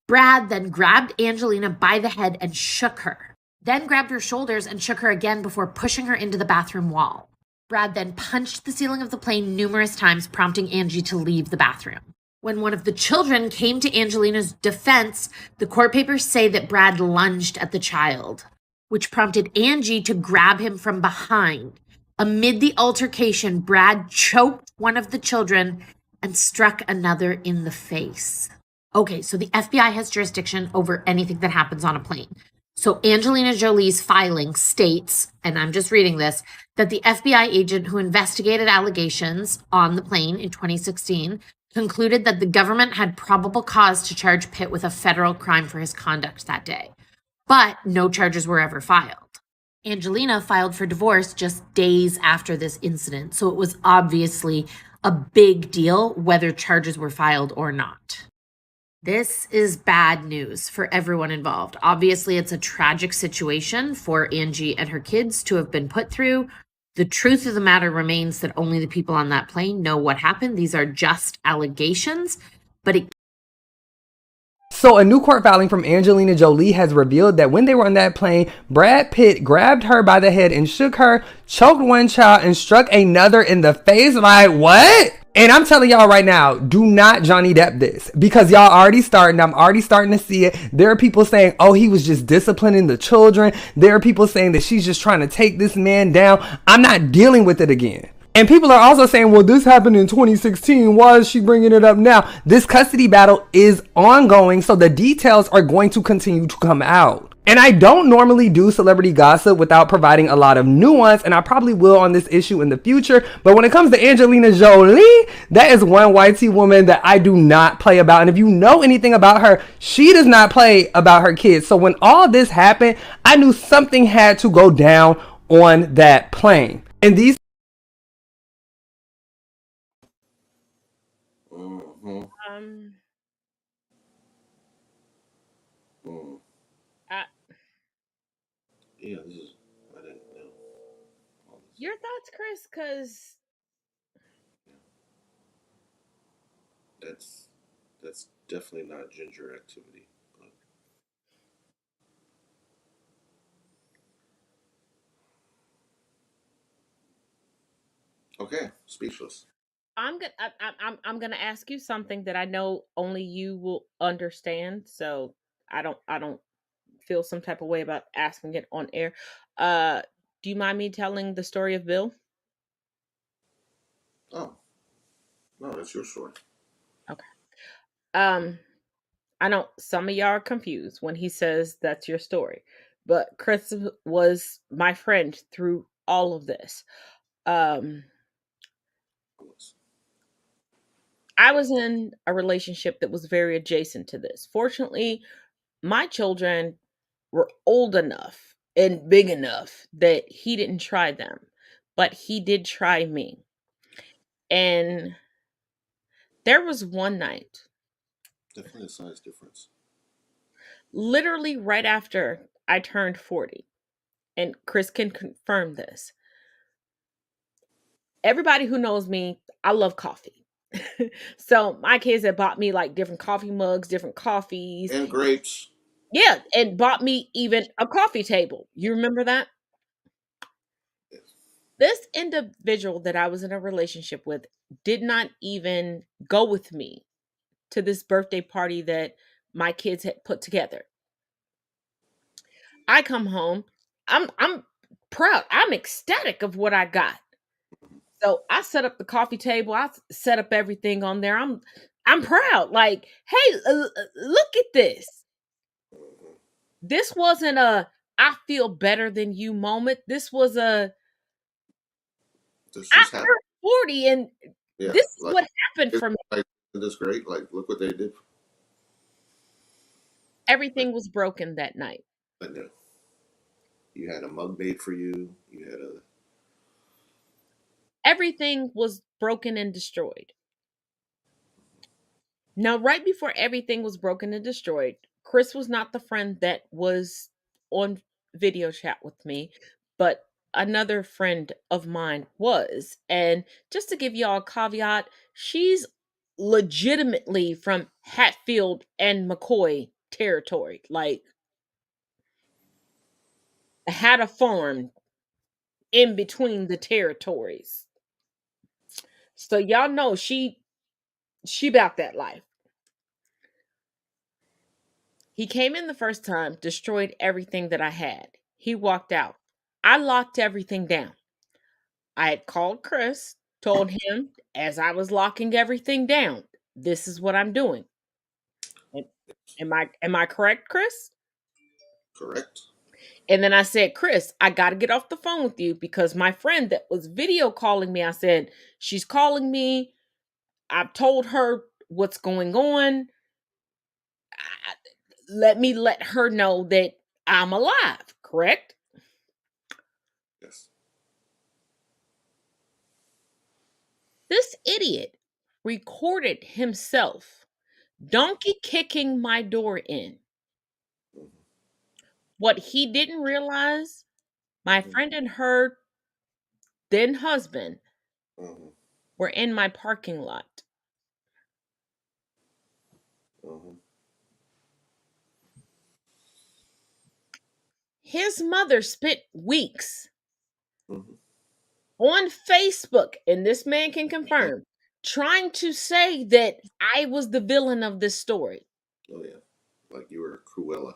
Brad then grabbed Angelina by the head and shook her, then grabbed her shoulders and shook her again before pushing her into the bathroom wall. Brad then punched the ceiling of the plane numerous times, prompting Angie to leave the bathroom. When one of the children came to Angelina's defense, the court papers say that Brad lunged at the child, which prompted Angie to grab him from behind. Amid the altercation, Brad choked one of the children and struck another in the face. Okay, so the FBI has jurisdiction over anything that happens on a plane. So Angelina Jolie's filing states, and I'm just reading this, that the FBI agent who investigated allegations on the plane in 2016 concluded that the government had probable cause to charge Pitt with a federal crime for his conduct that day. But no charges were ever filed. Angelina filed for divorce just days after this incident, so it was obviously a big deal whether charges were filed or not. This is bad news for everyone involved. Obviously, it's a tragic situation for Angie and her kids to have been put through. The truth of the matter remains that only the people on that plane know what happened. These are just allegations, but it So a new court filing from Angelina Jolie has revealed that when they were on that plane, Brad Pitt grabbed her by the head and shook her, choked one child, and struck another in the face. Like, what? And I'm telling y'all right now, do not Johnny Depp this, because y'all already starting. I'm already starting to see it. There are people saying, oh, he was just disciplining the children. There are people saying that she's just trying to take this man down. I'm not dealing with it again. And people are also saying, well, this happened in 2016. Why is she bringing it up now? This custody battle is ongoing, so the details are going to continue to come out. And I don't normally do celebrity gossip without providing a lot of nuance, and I probably will on this issue in the future. But when it comes to Angelina Jolie, that is one YT woman that I do not play about. And if you know anything about her, she does not play about her kids. So when all this happened, I knew something had to go down on that plane. And these Mm-hmm. Mm. I, Yeah, this is. I didn't know. All this. your thoughts, Chris? Because That's definitely not ginger activity. But... Okay, speechless. I'm gonna ask you something that I know only you will understand. So I don't feel some type of way about asking it on air. Uh, do you mind me telling the story of Bill? Oh no, that's your story. Okay. Um, I know some of y'all are confused when he says that's your story, but Chris was my friend through all of this. Um, I was in a relationship that was very adjacent to this. Fortunately, my children were old enough and big enough that he didn't try them, but he did try me. And there was one night, Definitely a size difference. literally right after I turned 40, and Chris can confirm this. Everybody who knows me, I love coffee. So my kids had bought me like different coffee mugs, different coffees. And grapes. Yeah, and bought me even a coffee table. You remember that? Yes. This individual that I was in a relationship with did not even go with me to this birthday party that my kids had put together. I come home, I'm proud. I'm ecstatic of what I got. So I set up the coffee table. I set up everything on there. I'm proud. Like, hey, look at this. Mm-hmm. This wasn't a I feel better than you moment. This was a This I just happened. turned 40 and Yeah, this is like what happened for me. like, this great. Like, look what they did. Everything was broken that night. But no, you had a mug made for you. You had a. Everything was broken and destroyed. Now, right before everything was broken and destroyed, Chris was not the friend that was on video chat with me, but another friend of mine was. And just to give y'all a caveat, she's legitimately from Hatfield and McCoy territory. Like, had a farm in between the territories. So y'all know she about that life. He came in the first time, destroyed everything that I had. He walked out. I locked everything down. I had called Chris, told him as I was locking everything down, this is what I'm doing. Am I correct, Chris? Correct. And then I said, Chris, I got to get off the phone with you because my friend that was video calling me, I said, she's calling me. I've told her what's going on. Let me let her know that I'm alive, correct? Yes. This idiot recorded himself donkey kicking my door in. Mhm. What he didn't realize, my Mhm. friend and her then husband Mhm. were in my parking lot. Mhm. His mother spent weeks Mhm. on Facebook, and this man can confirm, trying to say that I was the villain of this story. Oh yeah, like you were Cruella.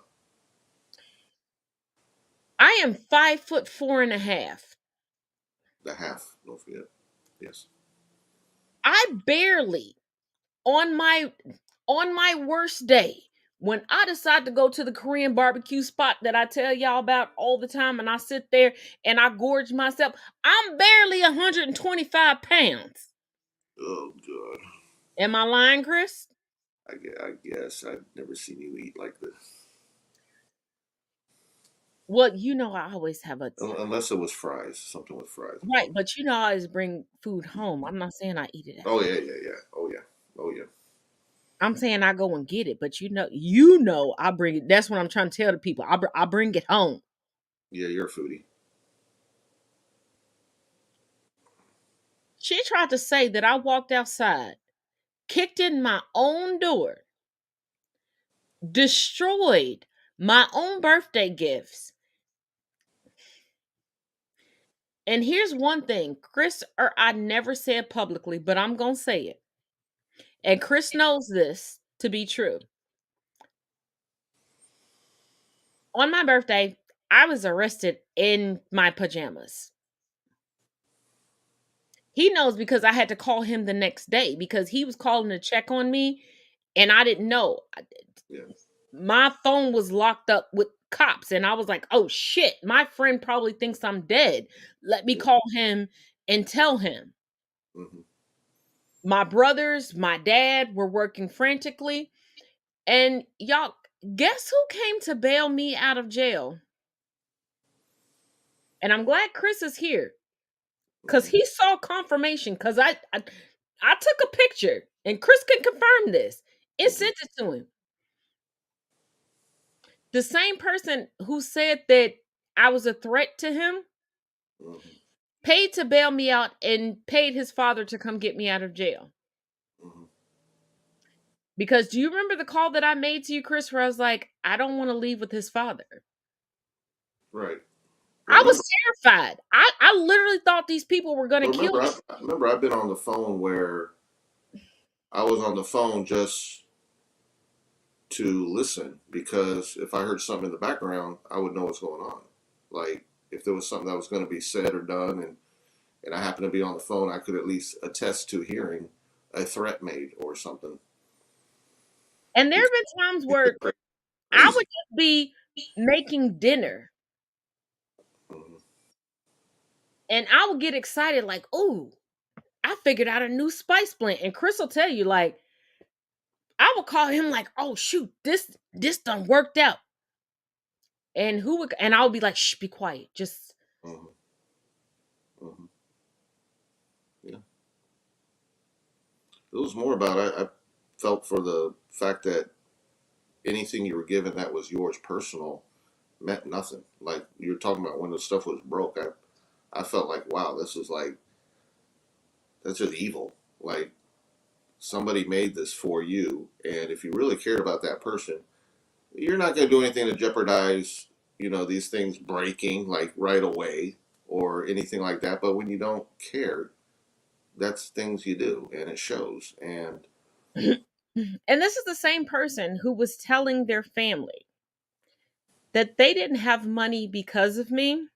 I am 5'4.5". The half. Don't forget. Yes. I barely on my worst day, when I decide to go to the Korean barbecue spot that I tell y'all about all the time, and I sit there and I gorge myself, I'm barely 125 pounds. Oh God. Am I lying, Chris? I guess I've never seen you eat like this. Well, you know I always have a Unless it was fries, something with fries. right, but you know I always bring food home. I'm not saying I eat it at Oh home. yeah, yeah, yeah. Oh yeah. Oh yeah. I'm saying I go and get it, but you know I bring it. That's what I'm trying to tell the people. I bring it home. Yeah, you're a foodie. She tried to say that I walked outside, kicked in my own door, destroyed my own birthday gifts. And here's one thing, Chris or I never said publicly, but I'm going to say it. And Chris knows this to be true. On my birthday, I was arrested in my pajamas. He knows because I had to call him the next day because he was calling to check on me and I didn't know. Yeah. My phone was locked up with cops and I was like, "Oh shit, my friend probably thinks I'm dead. Let me Yeah. call him and tell him." Mm-hmm. My brothers, my dad were working frantically. And y'all, guess who came to bail me out of jail? And I'm glad Chris is here because Mm-hmm. he saw confirmation. Because I took a picture, and Chris can confirm this and Mm-hmm. sent it to him. The same person who said that I was a threat to him Mm-hmm. paid to bail me out and paid his father to come get me out of jail. Mm-hmm. Because do you remember the call that I made to you, Chris, where I was like, I don't want to leave with his father? Right. Well, I was terrified. I literally thought these people were going to kill me. remember I've been on the phone where I was on the phone just to listen because if I heard something in the background, I would know what's going on. Like if there was something that was going to be said or done, and I happened to be on the phone, I could at least attest to hearing a threat made or something. And there have been times where I would just be making dinner Mm-hmm. and I would get excited, like, "Ooh, I figured out a new spice blend." And Chris will tell you, like, I would call him, like, "Oh shoot, this done worked out." And I would be like, "Shh, be quiet." Just Mm-hmm. Mm-hmm. Yeah. It was more about I felt for the fact that anything you were given that was yours personal meant nothing. Like you were talking about when the stuff was broke, I felt like, wow, this is like that's just evil. Like somebody made this for you, and if you really cared about that person, you're not going to do anything to jeopardize, these things breaking like right away. or anything like that. But when you don't care, that's things you do, and it shows. And And this is the same person who was telling their family that they didn't have money because of me.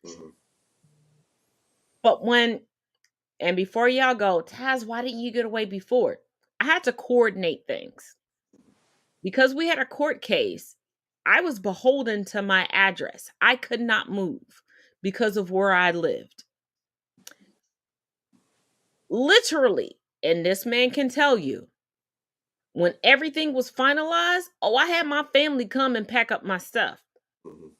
mhm, But and before y'all go, Taz, why didn't you get away before? I had to coordinate things. Because we had a court case, I was beholden to my address. I could not move because of where I lived. Literally, and this man can tell you, when everything was finalized, I had my family come and pack up my stuff. mhm.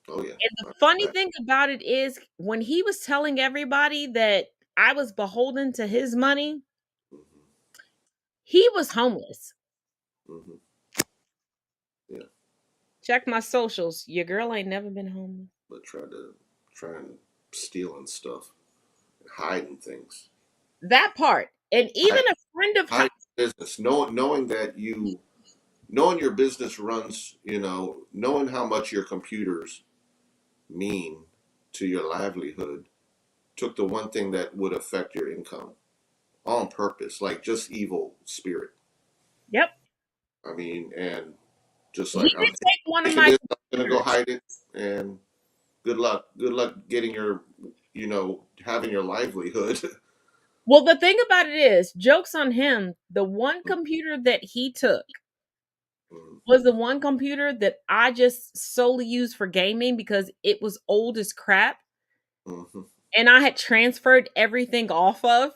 Oh yeah. And the funny thing about it is, when he was telling everybody that I was beholden to his money, Mhm, he was homeless. mhm. Yeah, Check my socials. Your girl ain't never been homeless. but trying stealing stuff, hiding things, That part. And even hiding, a friend of hiding business, knowing that knowing your business runs, knowing how much your computers mean to your livelihood, took the one thing that would affect your income on purpose, like just evil spirit. Yep. I mean, and just He like did take one of taking my this, I'm gonna go computers. hide it, and good luck. Good luck getting having your livelihood. Well, the thing about it is, joke's on him. The one computer that he took Mhm, was the one computer that I just solely used for gaming because it was old as crap. mhm. And I had transferred everything off of.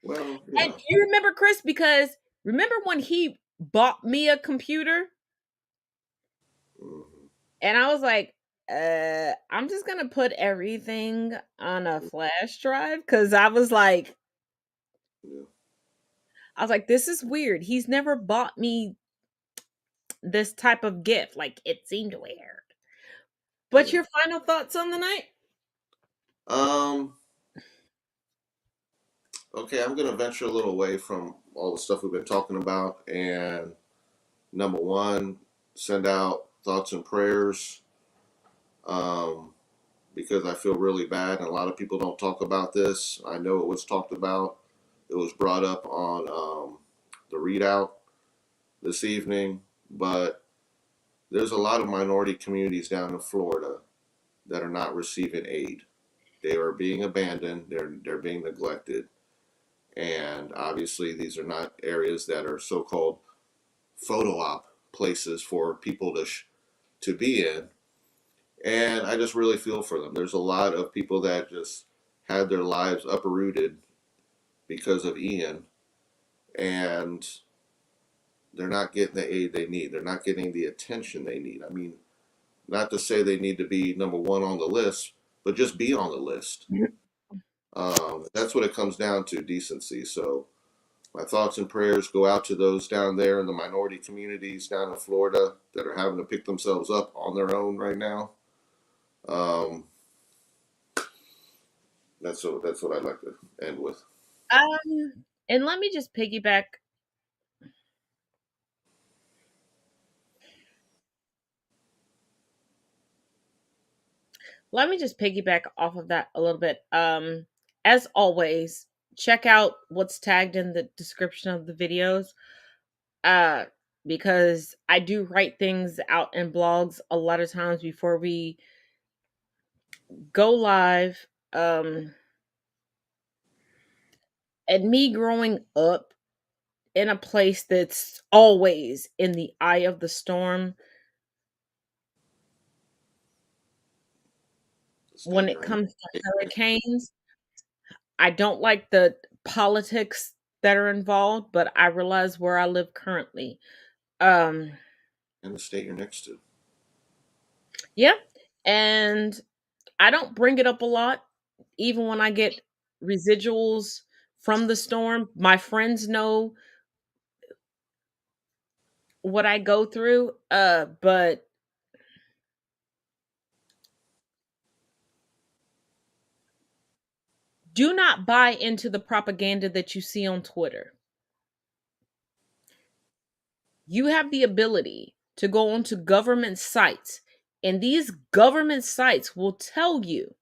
Well, And yeah. you remember, Chris, because remember when he bought me a computer Mhm, and I was like, I'm just gonna put everything on a flash drive because yeah. I was like, this is weird. He's never bought me this type of gift. Like, it seemed weird. But Yeah. your final thoughts on the night? Um. Okay, I'm gonna venture a little away from all the stuff we've been talking about, and number one, send out thoughts and prayers. Um, because I feel really bad, and a lot of people don't talk about this. I know it was talked about. It was brought up on the readout this evening, but there's a lot of minority communities down in Florida that are not receiving aid. They are being abandoned. They're being neglected, and obviously these are not areas that are so-called photo op places for people to be in. And I just really feel for them. There's a lot of people that just had their lives uprooted because of Ian, and they're not getting the aid they need. They're not getting the attention they need. I mean, not to say they need to be number one on the list, but just be on the list. That's what it comes down to, decency. So my thoughts and prayers go out to those down there in the minority communities down in Florida that are having to pick themselves up on their own right now. Um, that's what I'd like to end with. And let me just piggyback. Let me just piggyback off of that a little bit. As always, check out what's tagged in the description of the videos. Uh, because I do write things out in blogs a lot of times before we go live. And me growing up in a place that's always in the eye of the storm when State it your name. comes to hurricanes. I don't like the politics that are involved, but I realize where I live currently. Um, And the state you're next to. yeah, and I don't bring it up a lot, even when I get residuals from the storm. My friends know what I go through, but do not buy into the propaganda that you see on Twitter. You have the ability to go onto government sites And these government sites will tell you,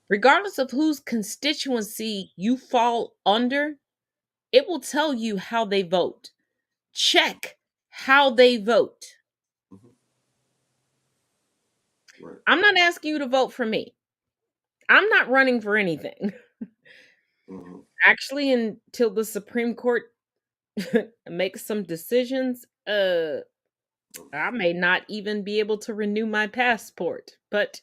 regardless of whose constituency you fall under, it will tell you how they vote. Check how they vote. Right. I'm not asking you to vote for me. I'm not running for anything. Mm-hmm. Actually, until the Supreme Court makes some decisions, I may not even be able to renew my passport, but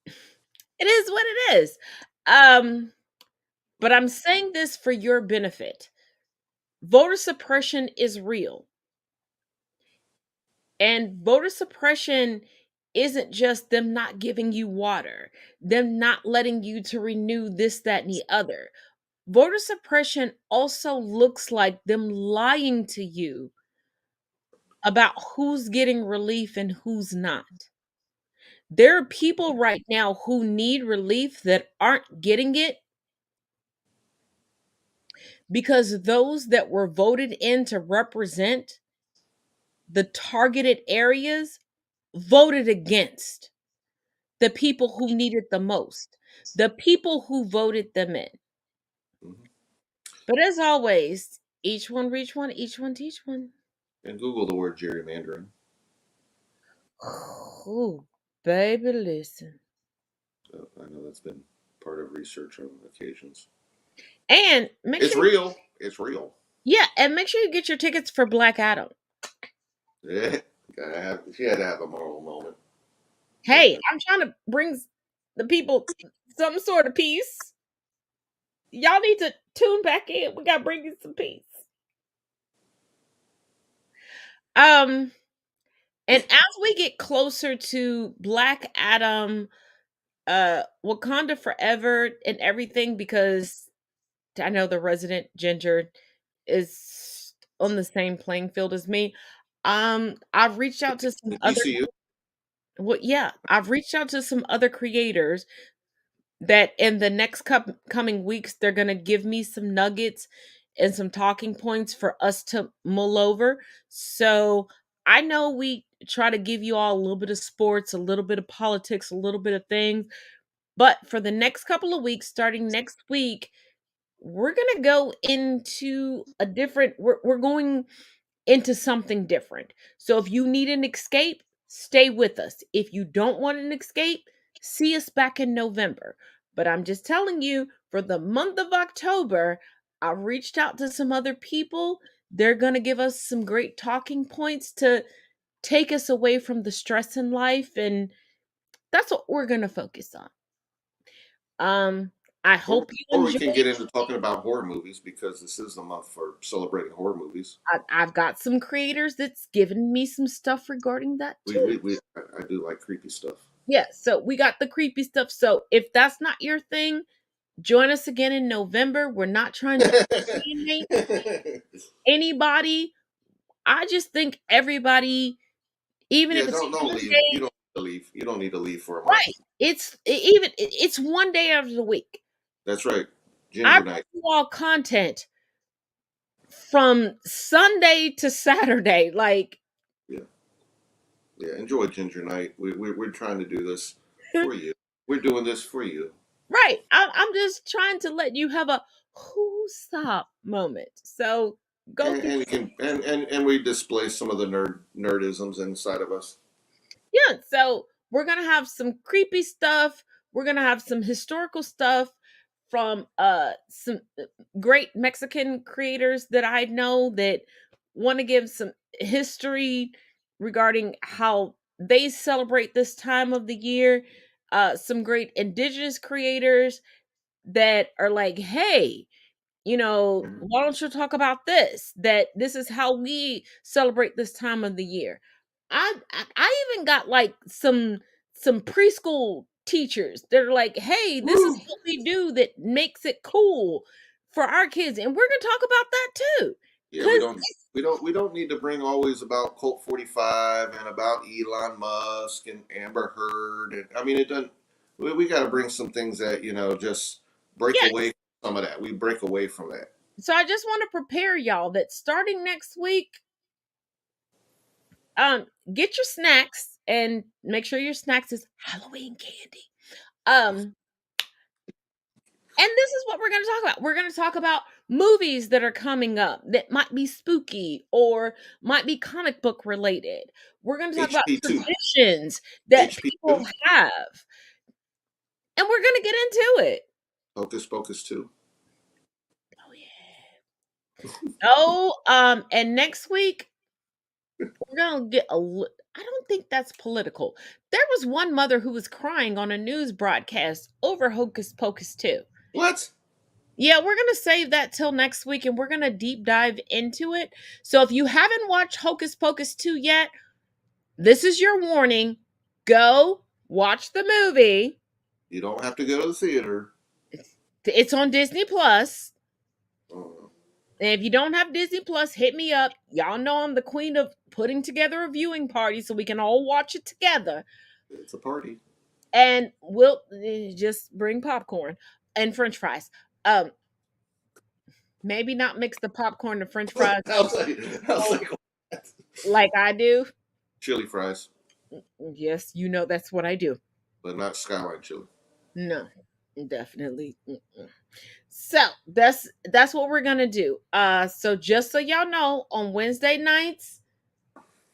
it is what it is. But I'm saying this for your benefit. Voter suppression is real. And voter suppression isn't just them not giving you water, them not letting you to renew this, that, and the other. Voter suppression also looks like them lying to you about who's getting relief and who's not. There are people right now who need relief that aren't getting it because those that were voted in to represent the targeted areas voted against the people who need it the most, the people who voted them in. Mm-hmm. But as always, each one reach one, each one teach one. And Google the word gerrymandering. Oh, baby, listen. I know that's been part of research on occasions. And make It's sure real. It's real. Yeah, and make sure you get your tickets for Black Adam. Yeah, she had to have a moral moment. Hey, I'm trying to bring the people some sort of peace. Y'all need to tune back in. We gotta bring you some peace. And as we get closer to Black Adam, Wakanda Forever and everything, because I know the resident ginger is on the same playing field as me. I've reached out to some other DCU. Well, yeah, I've reached out to some other creators that in the next coming weeks, they're going to give me some nuggets and some talking points for us to mull over. So I know we try to give you all a little bit of sports, a little bit of politics, a little bit of things. But for the next couple of weeks, starting next week, we're going to go into a different, we're going into something different. So if you need an escape, stay with us. If you don't want an escape, see us back in November. But I'm just telling you, for the month of October, I reached out to some other people. They're going to give us some great talking points to take us away from the stress in life. And that's what we're going to focus on. I hope you Or we enjoy. can get into talking about horror movies because this is the month for celebrating horror movies. I've got some creators that's given me some stuff regarding that too. I do like creepy stuff. Yeah, so we got the creepy stuff. So if that's not your thing, join us again in November. We're not trying to alienate anybody. I just think everybody, even if it's don't one leave. day, You don't need to leave. You don't need to leave for a month. right? It's one day out of the week. That's right. I Ginger bring night. you all content from Sunday to Saturday. Like, Yeah, enjoy Ginger Night. We're trying to do this for you. We're doing this for you. right. I'm just trying to let you have a who stop moment. So go And, through. and, we can, and we display some of the nerdisms inside of us. Yeah, so we're gonna have some creepy stuff. We're gonna have some historical stuff from some great Mexican creators that I know that want to give some history regarding how they celebrate this time of the year. Some great indigenous creators that are like, hey, why don't you talk about this? That this is how we celebrate this time of the year. I even got like some preschool teachers that are like, hey, this is what we do that makes it cool for our kids, and we're gonna talk about that too. Yeah, we don't need to bring always about Colt 45 and about Elon Musk and Amber Heard, and I mean it doesn't. We got to bring some things that just break Yeah. away from some of that. We break away from that. So I just want to prepare y'all that starting next week, Get your snacks and make sure your snacks is Halloween candy. And this is what we're going to talk about. We're going to talk about movies that are coming up that might be spooky or might be comic book related. We're going to talk about HP2. traditions that HP2. people have. And we're going to get into it. Hocus Pocus 2. Oh, and next week we're gonna get I don't think that's political. There was one mother who was crying on a news broadcast over Hocus Pocus 2. What? Yeah, we're gonna save that till next week and we're gonna deep dive into it. So if you haven't watched Hocus Pocus 2 yet, this is your warning. Go watch the movie. You don't have to go to the theater. It's on Disney Plus. Oh. And if you don't have Disney Plus, hit me up. Y'all know I'm the queen of putting together a viewing party so we can all watch it together. It's a party. And we'll just bring popcorn and French fries. Maybe not mix the popcorn and French fries like I do. Chili fries. Yes, you know that's what I do. But not Skyline chili. No, definitely. So that's what we're gonna do. So just so y'all know, on Wednesday nights,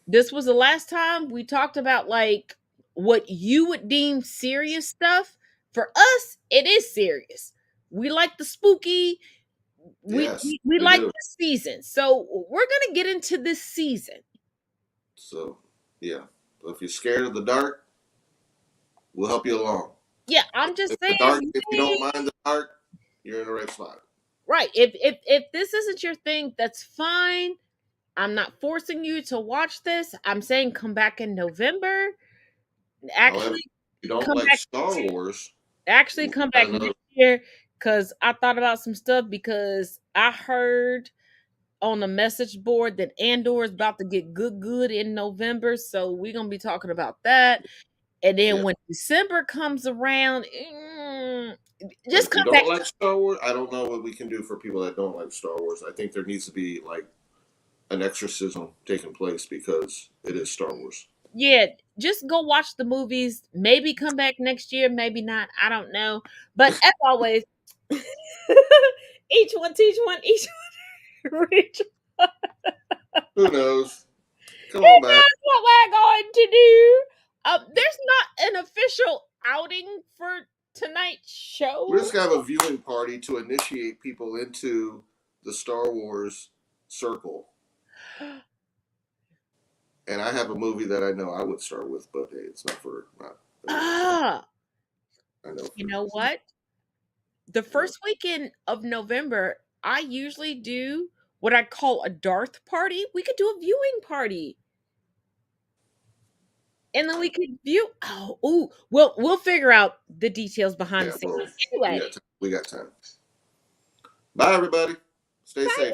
this was the last time we talked about like what you would deem serious stuff. For us, it is serious. We like the spooky. We like this season. So we're gonna get into this season. So yeah. So if you're scared of the dark, we'll help you along. Yeah, I'm just saying. If you don't mind the dark, you're in the right spot. Right. If this isn't your thing, that's fine. I'm not forcing you to watch this. I'm saying come back in November. Actually, however, if you don't like Star Wars. Actually, come back next year because I thought about some stuff because I heard on the message board that Andor is about to get good in November. So we're going to be talking about that. And then when December comes around, just come back. If you don't like Star Wars, I don't know what we can do for people that don't like Star Wars. I think there needs to be like an exorcism taking place because it is Star Wars. Yeah, just go watch the movies. Maybe come back next year, maybe not. I don't know. But as always, each one teach one, each one reach one. Who knows? Come on back. That's what we're going to do. There's not an official outing for tonight's show. We're just going to have a viewing party to initiate people into the Star Wars circle. And I have a movie that I know I would start with, but hey, it's not for I know. You know what? The first weekend of November, I usually do what I call a Darth party. We could do a viewing party. And then we could view. We'll figure out the details behind the scenes. Anyway, we got time. Bye, everybody. Stay safe.